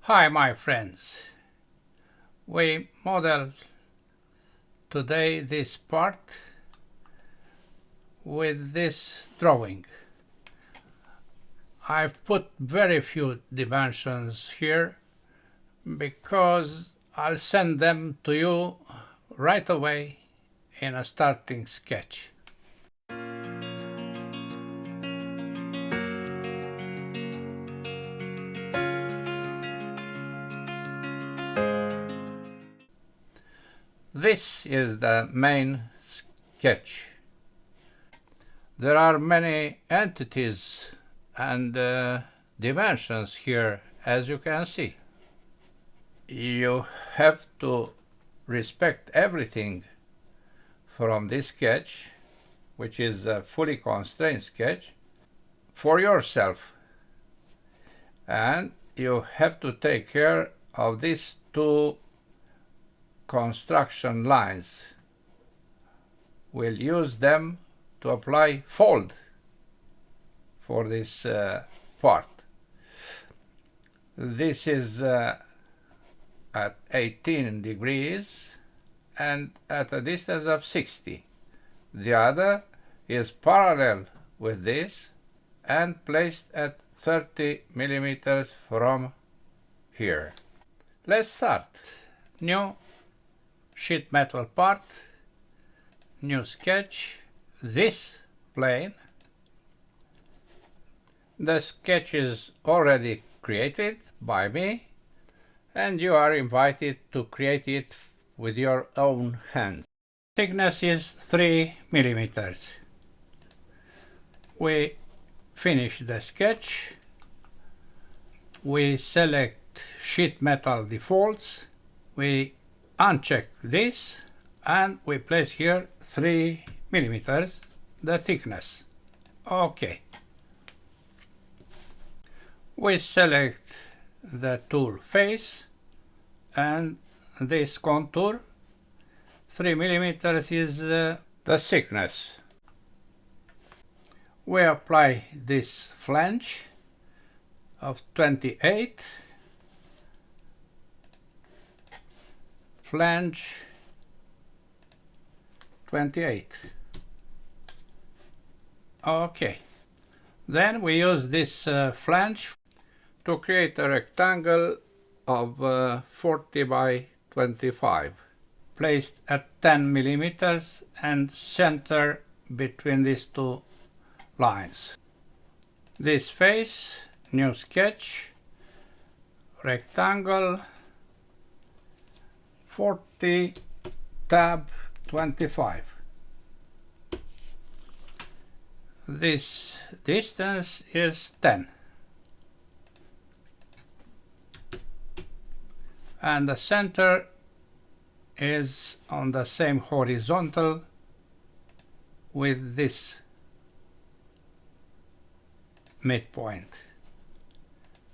Hi my friends, we model today this part with this drawing. I've put very few dimensions here because I'll send them to you right away in a starting sketch. This is the main sketch. There are many entities and dimensions here, as you can see. You have to respect everything from this sketch, which is a fully constrained sketch, for yourself. And you have to take care of these two construction lines. We'll use them to apply fold for this part. This is at 18 degrees and at a distance of 60. The other is parallel with this and placed at 30 millimeters from here. Let's start. New sheet metal part, new sketch, this plane. The sketch is already created by me and you are invited to create it with your own hands. Thickness is 3 millimeters. We finish the sketch. We select sheet metal defaults. We uncheck this and we place here 3 millimeters, the thickness. Okay. We select the tool face and this contour. 3 millimeters is the thickness. We apply this flange of 28. Flange 28. Okay. Then we use this flange to create a rectangle of 40 by 25, placed at 10 millimeters and center between these two lines. This face, new sketch, rectangle 40 tab 25. This distance is 10. And the center is on the same horizontal with this midpoint.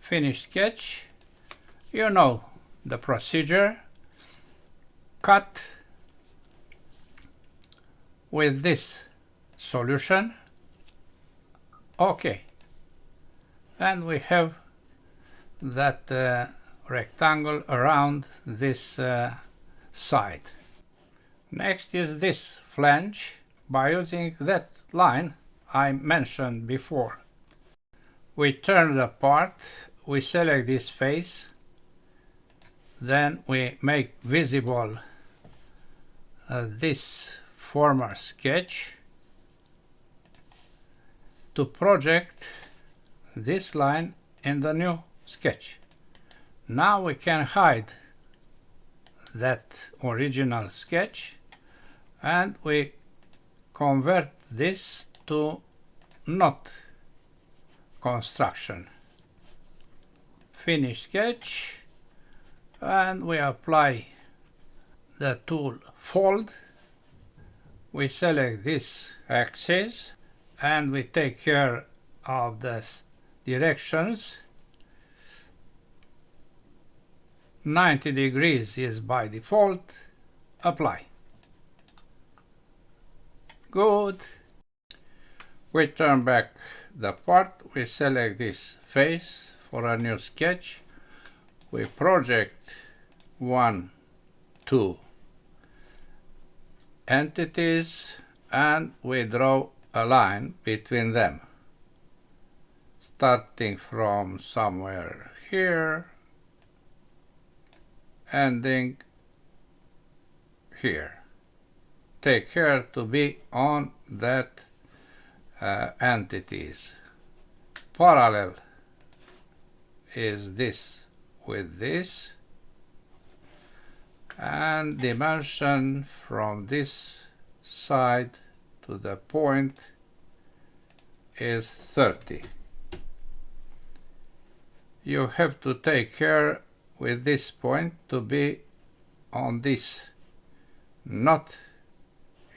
Finish sketch. You know the procedure. Cut with this solution. Okay. And we have that rectangle around this side. Next is this flange by using that line I mentioned before. We turn the part, we select this face, then we make visible this former sketch to project this line in the new sketch. Now we can hide that original sketch and we convert this to not construction. Finish sketch and we apply the tool fold. We select this axis and we take care of the directions. 90 degrees is by default. Apply. Good. We turn back the part, we select this face for a new sketch. we project 1, 2 entities and we draw a line between them, starting from somewhere here, ending here. Take care to be on that entities. Parallel is this with this, and dimension from this side to the point is 30. You have to take care with this point to be on this, not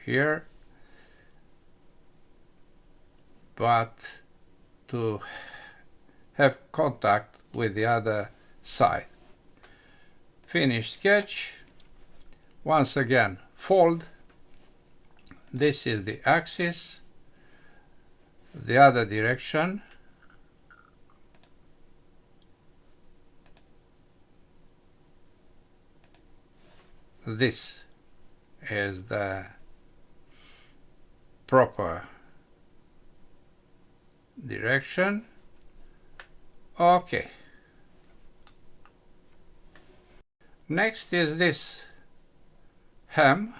here, but to have contact with the other side. Finish sketch. Once again, fold. This is the axis, the other direction. This is the proper direction. Okay. Next is this hem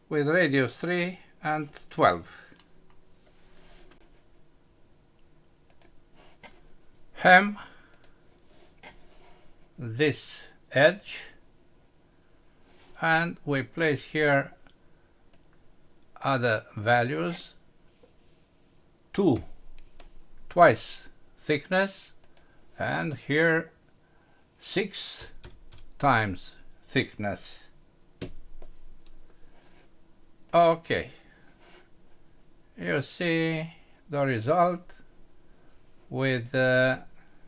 with radius 3 and 12. Hem this edge and we place here other values, twice thickness, and here 6 times thickness. Okay, you see the result with the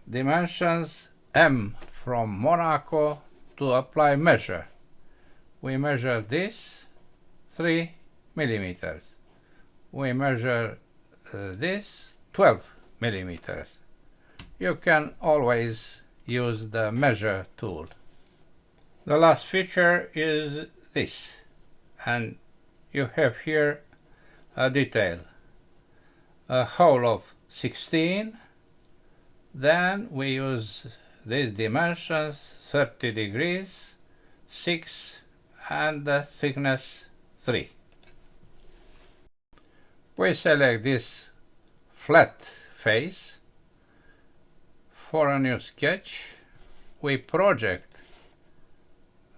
dimensions M from Monaco to apply measure. We measure this 3 millimeters. We measure this 12 millimeters. You can always use the measure tool. The last feature is this, and you have here a detail. A hole of 16, then we use these dimensions 30 degrees, 6 and the thickness 3. We select this flat face. For a new sketch, we project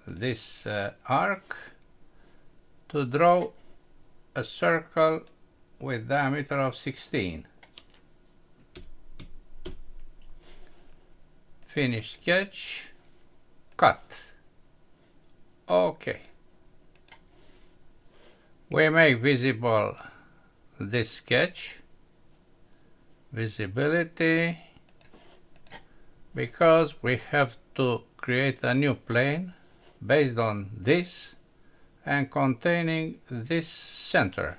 this arc to draw a circle with diameter of 16. Finish sketch, cut. Okay. We make visible this sketch, visibility, because we have to create a new plane based on this and containing this center.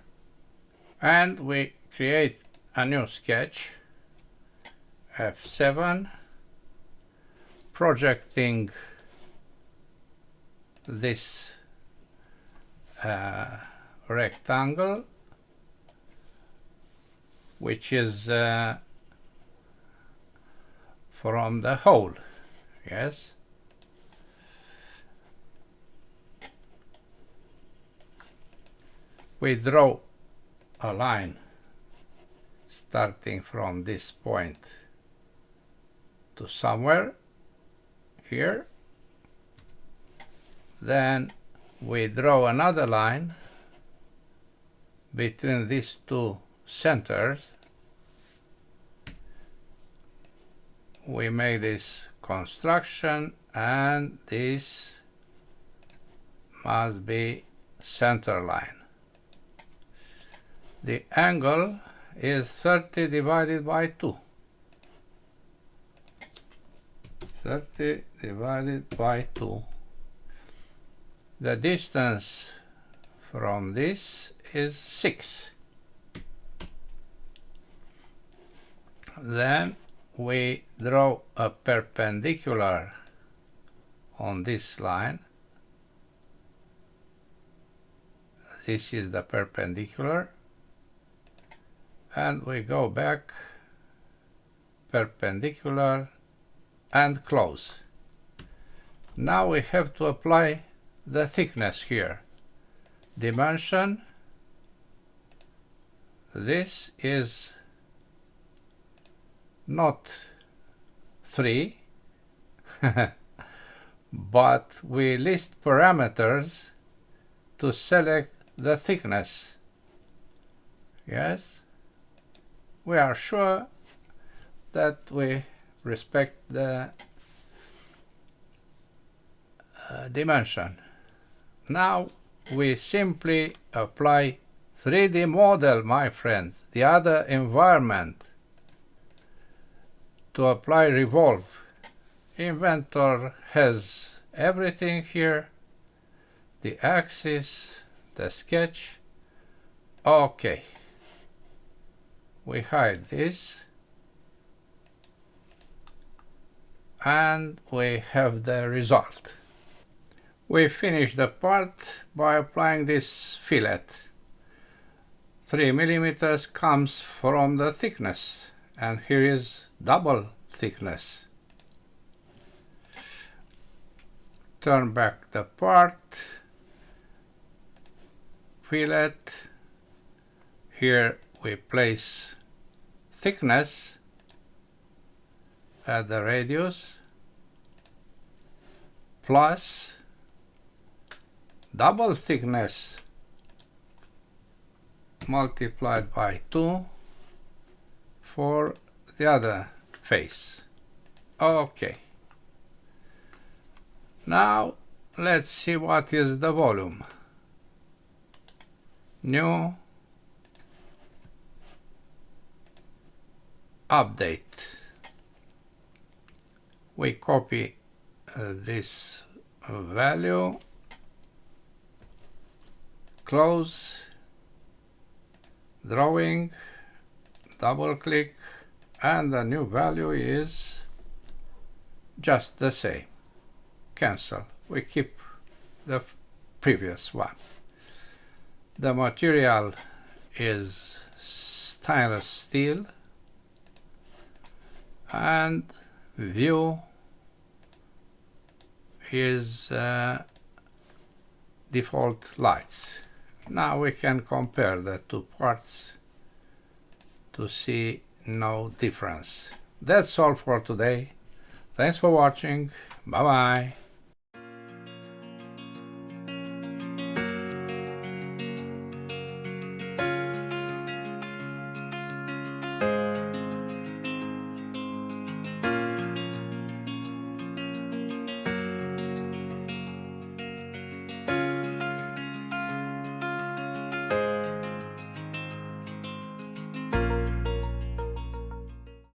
And we create a new sketch, F7, projecting this rectangle, which is from the hole. Yes. We draw a line starting from this point to somewhere here. Then we draw another line between these two centers. We make this construction, and this must be center line. The angle is 30 divided by 2. 30 divided by 2. The distance from this is 6. Then we draw a perpendicular on this line. This is the perpendicular, and we go back, perpendicular, and close. Now we have to apply the thickness here. Dimension, this is not 3, but we list parameters to select the thickness. Yes, we are sure that we respect the dimension. Now we simply apply 3D model, my friends, the other environment, to apply revolve. Inventor has everything here, the axis, the sketch. Okay, we hide this, and we have the result. We finish the part by applying this fillet. 3 millimeters comes from the thickness, and here is double thickness. Turn back the part, fillet. Here we place thickness at the radius plus double thickness multiplied by 2 for the other face. Okay. Now let's see what is the volume. New, update. We copy this value, close, drawing, double click, and the new value is just the same. Cancel. We keep the previous one. The material is stainless steel, and view is default lights. Now we can compare the two parts to see no difference. That's all for today. Thanks for watching. Bye bye.